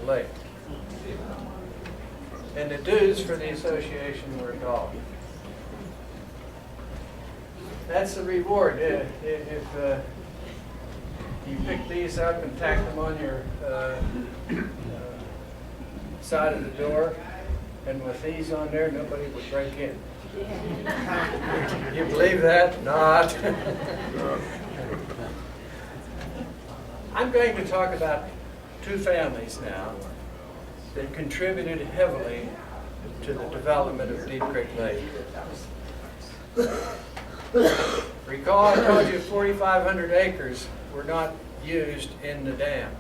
lake. And the dues for the association were $1. That's the reward. If you pick these up and tack them on your side of the door, and with these on there, nobody would break in. You believe that? Not. I'm going to talk about two families now that contributed heavily to the development of Deep Creek Lake. Recall I told you 4,500 acres were not used in the dam.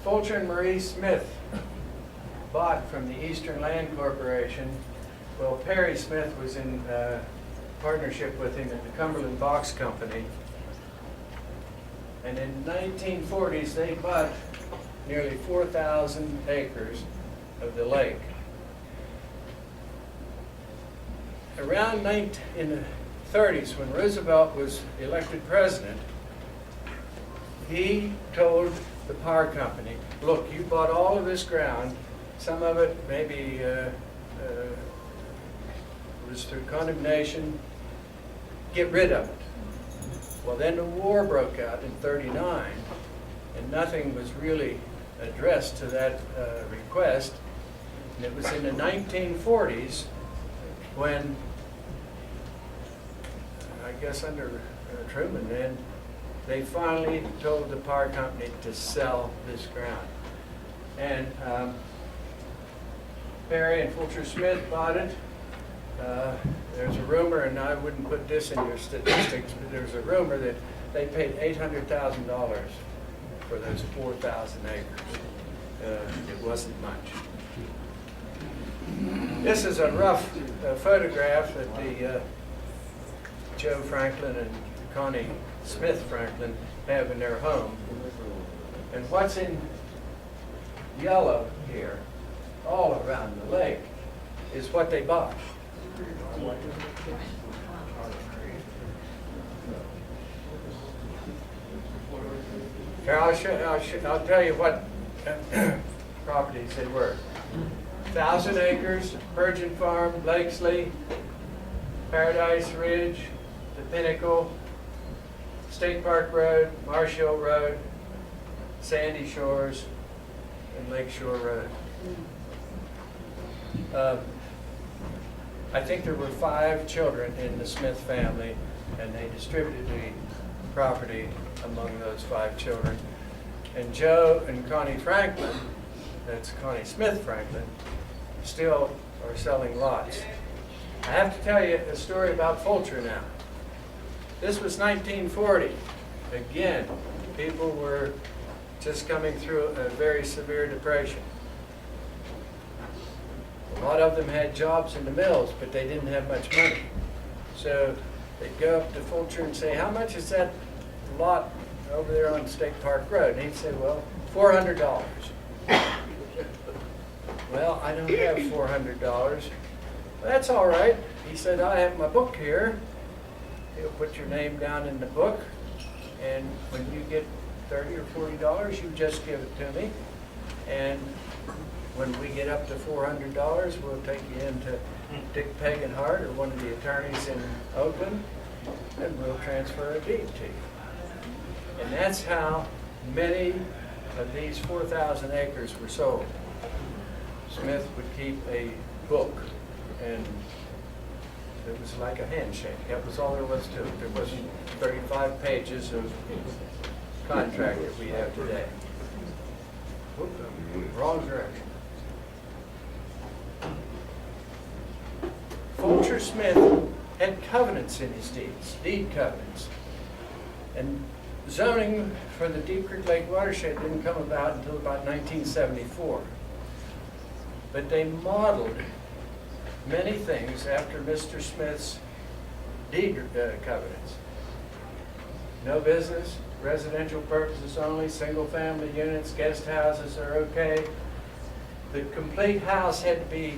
Fulcher and Marie Smith bought from the Eastern Land Corporation. Well, Perry Smith was in partnership with him at the Cumberland Box Company. And in the 1940s, they bought nearly 4,000 acres of the lake. Around in the 30s, when Roosevelt was elected president, he told the power company, look, you bought all of this ground, some of it maybe was through condemnation, get rid of it. Well, then the war broke out in '39, and nothing was really addressed to that request. And it was in the 1940s when, I guess under Truman then, they finally told the power company to sell this ground. And Perry and Fulcher Smith bought it. There's a rumor, and I wouldn't put this in your statistics, but there's a rumor that they paid $800,000 for those 4,000 acres. It wasn't much. This is a rough photograph that the Joe Franklin and Connie Smith Franklin have in their home. And what's in yellow here, all around the lake, is what they bought. Here, I'll tell you what properties they were. 1,000 acres, Virgin Farm, Blakesley, Paradise Ridge, the Pinnacle, State Park Road, Marsh Hill Road, Sandy Shores, and Lake Shore Road. I think there were 5 children in the Smith family, and they distributed the property among those 5 children. And Joe and Connie Franklin, that's Connie Smith Franklin, still are selling lots. I have to tell you a story about Fulcher now. This was 1940. Again, people were just coming through a very severe depression. A lot of them had jobs in the mills, but they didn't have much money. So they'd go up to Fulcher and say, how much is that lot over there on State Park Road? And he'd say, well, $400. Well, I don't have $400. Well, that's all right. He said, I have my book here. He'll put your name down in the book, and when you get $30 or $40, you just give it to me. And when we get up to $400, we'll take you into Dick Pagan-Hart or one of the attorneys in Oakland, and we'll transfer a deed to you. And that's how many of these 4,000 acres were sold. Smith would keep a book, and it was like a handshake. That was all there was to it. There wasn't 35 pages of contract that we have today. Whoop, wrong direction. Fulcher Smith had covenants in his deeds, deed covenants. And zoning for the Deep Creek Lake watershed didn't come about until about 1974. But they modeled many things after Mr. Smith's deed covenants. No business, residential purposes only, single-family units, guest houses are okay. The complete house had to be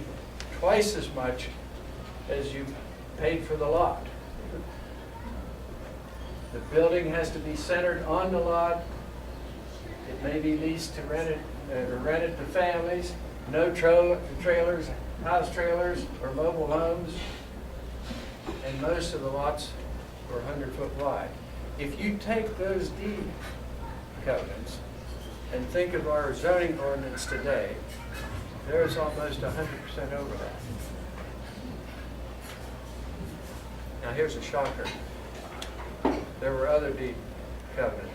twice as much as you paid for the lot. The building has to be centered on the lot. It may be leased to rented to families, no trailers, house trailers, or mobile homes, and most of the lots were 100 foot wide. If you take those deed covenants and think of our zoning ordinance today, there's almost 100% overlap. Now here's a shocker. There were other deed covenants.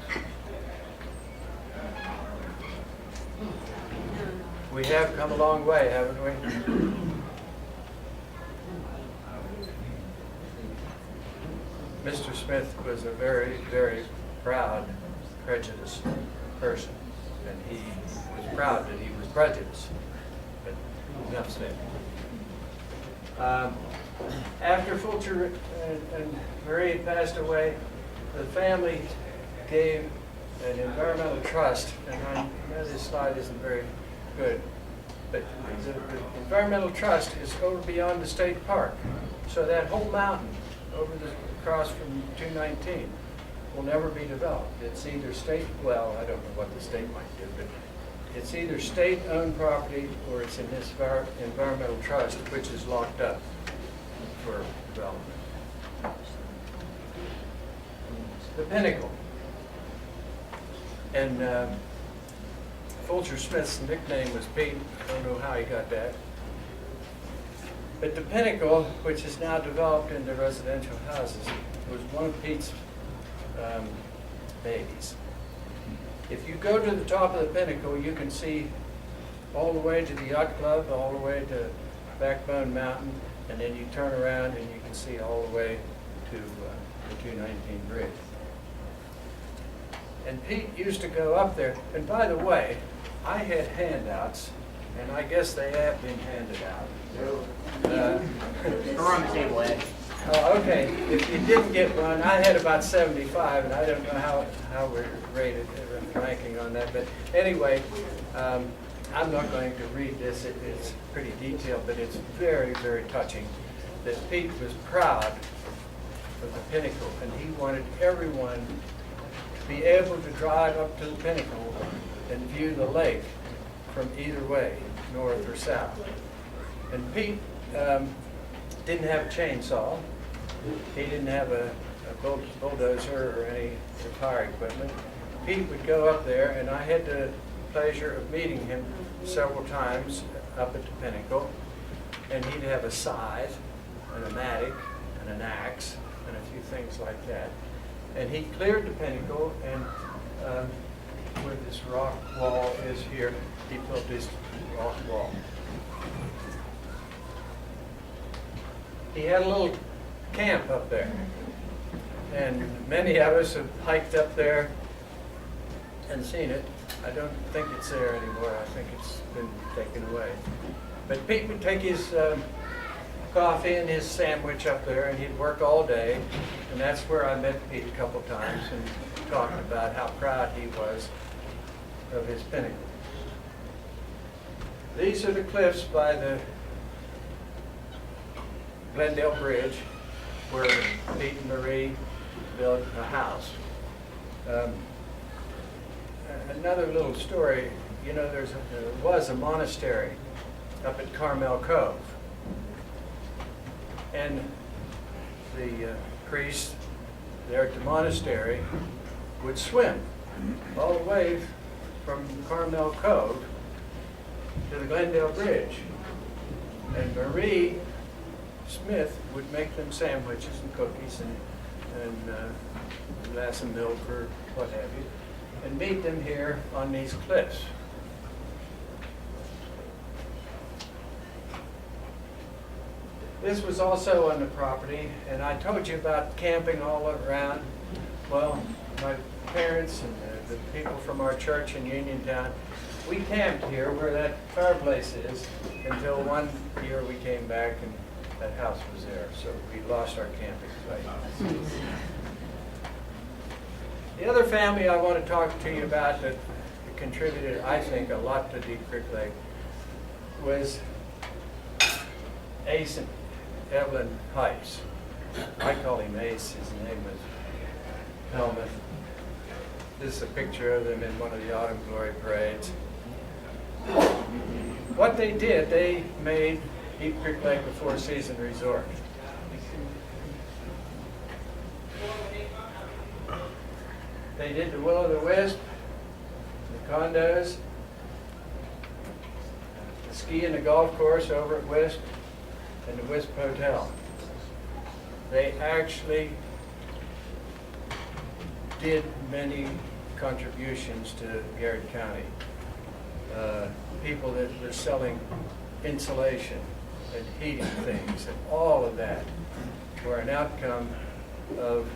We have come a long way, haven't we? Mr. Smith was a very, very proud, prejudiced person, and he was proud that he was prejudiced. But enough said. After Fulcher and Marie passed away, the family gave an environmental trust, and I know this slide isn't very good, but the environmental trust is over beyond the state park. So that whole mountain across from 219 will never be developed. It's either state, well, I don't know what the state might do, but it's either state-owned property or it's in this environmental trust, which is locked up for development. The Pinnacle. And Fulcher Smith's nickname was Pete. I don't know how he got that. But the Pinnacle, which is now developed into residential houses, was one of Pete's babies. If you go to the top of the Pinnacle, you can see all the way to the Yacht Club, all the way to Backbone Mountain, and then you turn around and you can see all the way to the 219 bridge. And Pete used to go up there. And by the way, I had handouts, and I guess they have been handed out. We're on the table, Ed. Oh, okay. If you didn't get one, I had about 75, and I don't know how we're rated, ranking on that. But anyway, I'm not going to read this. It's pretty detailed, but it's very, very touching that Pete was proud of the Pinnacle, and he wanted everyone to be able to drive up to the Pinnacle and view the lake from either way, north or south. And Pete didn't have a chainsaw. He didn't have a bulldozer or any fire equipment. Pete would go up there, and I had the pleasure of meeting him several times up at the Pinnacle. And he'd have a scythe and a mattock and an axe and a few things like that. And he cleared the Pinnacle, and where this rock wall is here, he built this rock wall. He had a little camp up there, and many of us have hiked up there and seen it. I don't think it's there anymore. I think it's been taken away. But Pete would take his coffee and his sandwich up there, and he'd work all day. And that's where I met Pete a couple times and talked about how proud he was of his Pinnacle. These are the cliffs by the Glendale Bridge where Pete and Marie built a house. Another little story, you know, there was a monastery up at Carmel Cove. And the priest there at the monastery would swim all the way from Carmel Cove to the Glendale Bridge. And Marie Smith would make them sandwiches and cookies and a glass of milk or what have you, and meet them here on these cliffs. This was also on the property, and I told you about camping all around. Well, my parents and the people from our church in Uniontown, we camped here where that fireplace is until one year we came back and that house was there, so we lost our camping site. The other family I want to talk to you about that contributed, I think, a lot to Deep Creek Lake was Ace and Evelyn HEISE. I call him Ace, his name was Helmuth. This is a picture of them in one of the Autumn Glory parades. What they did, they made Deep Creek Lake a four-season resort. They did the Will-O-the-Wisp, the condos, the ski and the golf course over at Wisp, and the Wisp Hotel. They actually did many contributions to Garrett County. People that were selling insulation and heating things, and all of that were an outcome of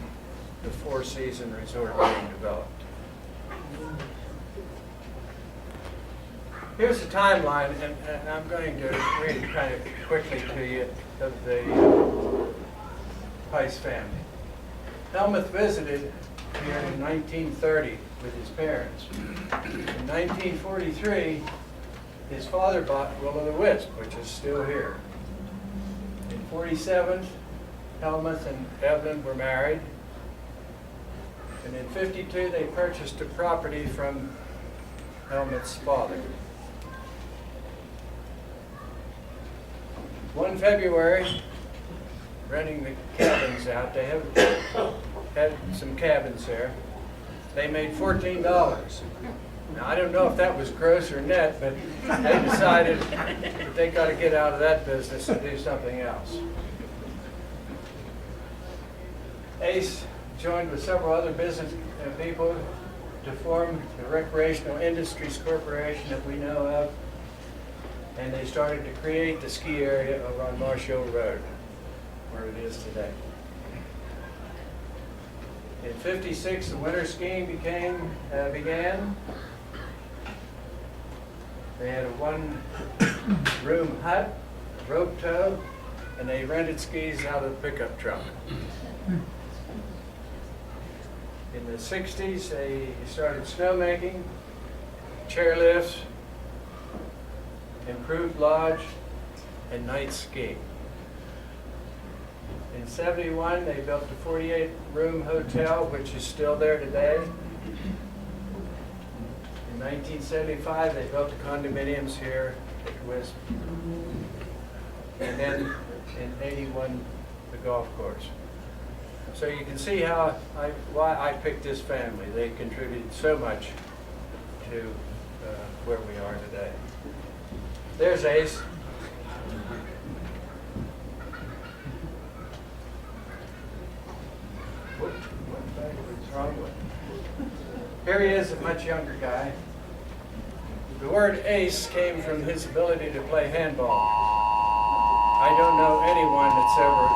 the four-season resort being developed. Here's the timeline, and I'm going to read it kind of quickly to you, of the HEISE family. Helmuth visited here in 1930 with his parents. In 1943, his father bought Will-O-the-Wisp, which is still here. In 47, Helmuth and Evelyn were married. And in 52, they purchased a property from Helmuth's father. One February, renting the cabins out, they had some cabins there. They made $14. Now, I don't know if that was gross or net, but they decided that they got to get out of that business and do something else. Ace joined with several other business people to form the Recreational Industries Corporation that we know of, and they started to create the ski area over on Marsh Hill Road, where it is today. In 56, the winter skiing began. They had a one-room hut, a rope tow, and they rented skis out of the pickup truck. In the 60s, they started snowmaking, chairlifts, improved lodge, and night ski. In 71, they built a 48-room hotel, which is still there today. In 1975, they built the condominiums here at Wisp. And then in 81, the golf course. So you can see why I picked this family. They contributed so much to where we are today. There's Ace. What's wrong with him? Here he is, a much younger guy. The word ace came from his ability to play handball. I don't know anyone that's ever...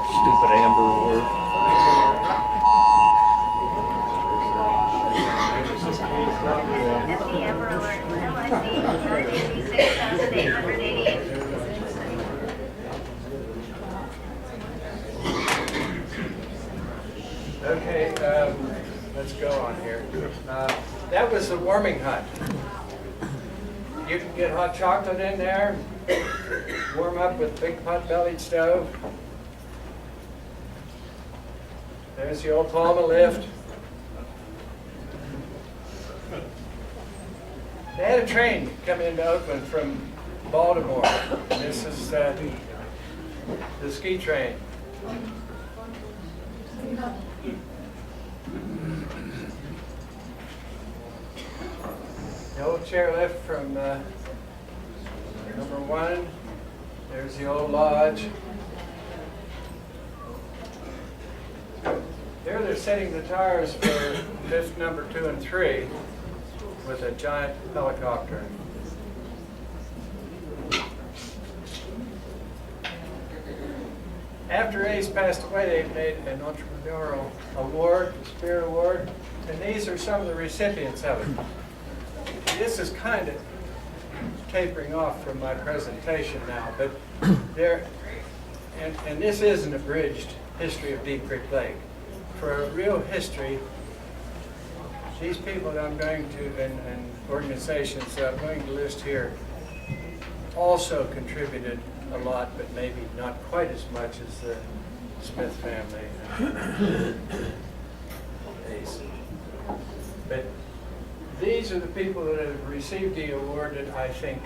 Stupid Amber word. Okay, let's go on here. That was the warming hut. You can get hot chocolate in there, warm up with a big pot-bellied stove. There's the old POMA lift. They had a train come into Oakland from Baltimore. And this is the ski train. The old chairlift from number 1. There's the old lodge. There they're setting the tires for lift number 2 and 3 with a giant helicopter. After Ace passed away, they made an entrepreneurial award, a Spirit Award, and these are some of the recipients of it. This is kind of tapering off from my presentation now, but there, and this is an abridged history of Deep Creek Lake. For a real history, these people that I'm going to, and organizations that I'm going to list here, also contributed a lot, but maybe not quite as much as the Smith family. these are the people that have received the award that I think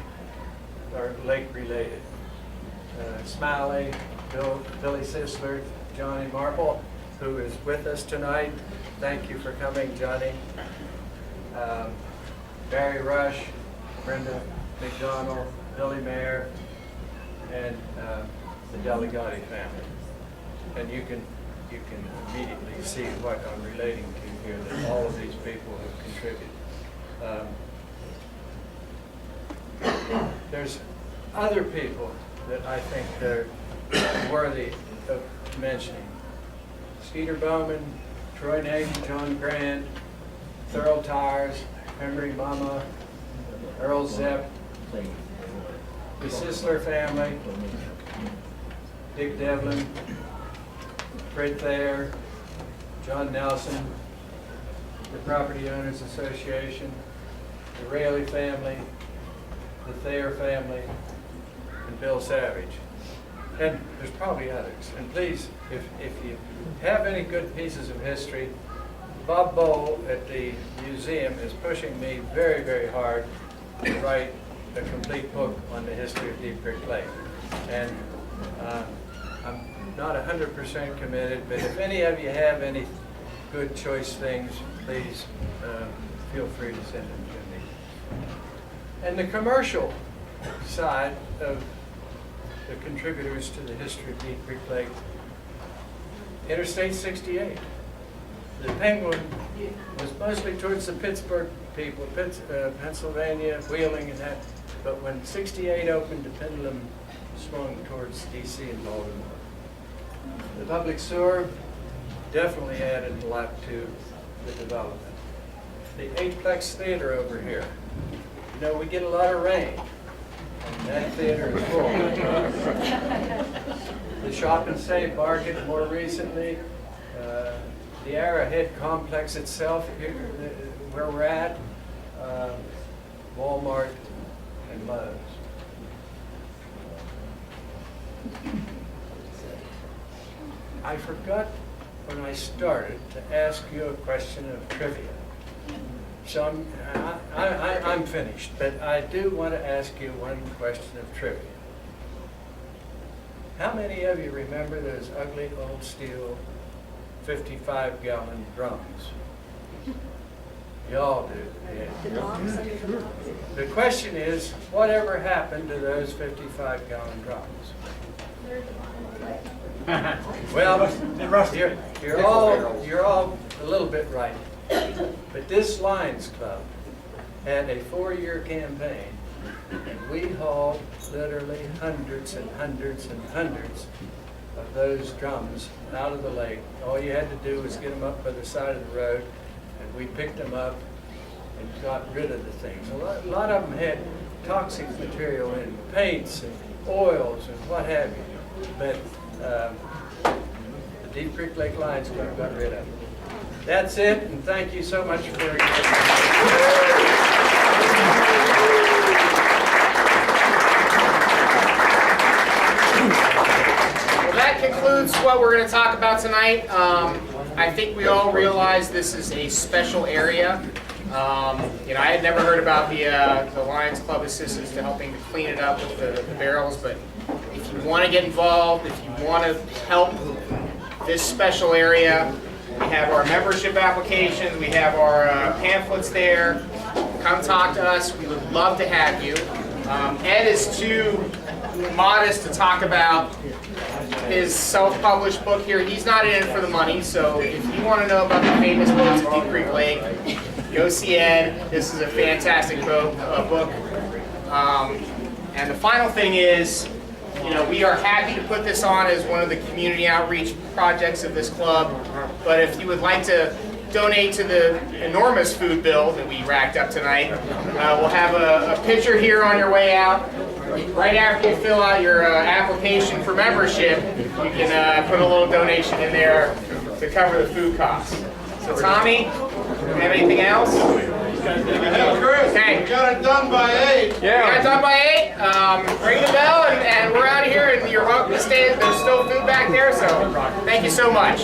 are lake-related. Smiley, Billy Sisler, Johnny Marple, who is with us tonight. Thank you for coming, Johnny. Barry Rush, Brenda McDonald, Billy Mayer, and the Delegati family. And you can immediately see what I'm relating to here, that all of these people have contributed. There's other people that I think they're worthy of mentioning. Skeeter Bowman, Troy Nagin, John Grant, Thurl Tires, Henry Mama, Earl Zepp, the Sisler family, Dick Devlin, Fred Thayer, John Nelson, the Property Owners Association, the Raley family, the Thayer family, and Bill Savage. And there's probably others. And please, if you have any good pieces of history, Bob Bowl at the museum is pushing me very, very hard to write a complete book on the history of Deep Creek Lake. And I'm not 100% committed, but if any of you have any good choice things, please feel free to send them to me. And the commercial side of the contributors to the history of Deep Creek Lake, Interstate 68. The Penguin was mostly towards the Pittsburgh people, Pennsylvania, Wheeling and that, but when 68 opened, the pendulum swung towards DC and Baltimore. The public sewer definitely added a lot to the development. The Eightplex Theater over here. You know, we get a lot of rain, and that theater is full. The Shop and Save Market more recently. The Arrowhead Complex itself, here, where we're at, Walmart and Lowe's. I forgot when I started to ask you a question of trivia. So I'm finished, but I do want to ask you one question of trivia. How many of you remember those ugly old steel 55-gallon drums? You all do. Yeah. The question is, whatever happened to those 55-gallon drums? Well, you're all a little bit right. But this Lions Club had a 4-year campaign, and we hauled literally hundreds and hundreds and hundreds of those drums out of the lake. All you had to do was get them up by the side of the road, and we picked them up and got rid of the things. A lot of them had toxic material in paints and oils and what have you. But the Deep Creek Lake Lions Club got rid of it. That's it, and thank you so much for your attention. Well, that concludes what we're going to talk about tonight. I think we all realize this is a special area. You know, I had never heard about the Lions Club assistance to helping to clean it up with the barrels, but if you want to get involved, if you want to help this special area, we have our membership applications, we have our pamphlets there. Come talk to us. We would love to have you. Ed is too modest to talk about his self-published book here. He's not in it for the money, so if you want to know about the famous boats of Deep Creek Lake, go see Ed. This is a fantastic book. And the final thing is, you know, we are happy to put this on as one of the community outreach projects of this club. But if you would like to donate to the enormous food bill that we racked up tonight, we'll have a picture here on your way out. Right after you fill out your application for membership, you can put a little donation in there to cover the food costs. So Tommy, do you have anything else? Hey Chris, Okay. we got it done by 8. We got it done by 8. Ring the bell, and we're out of here. And you're welcome to stay. There's still food back there, so thank you so much.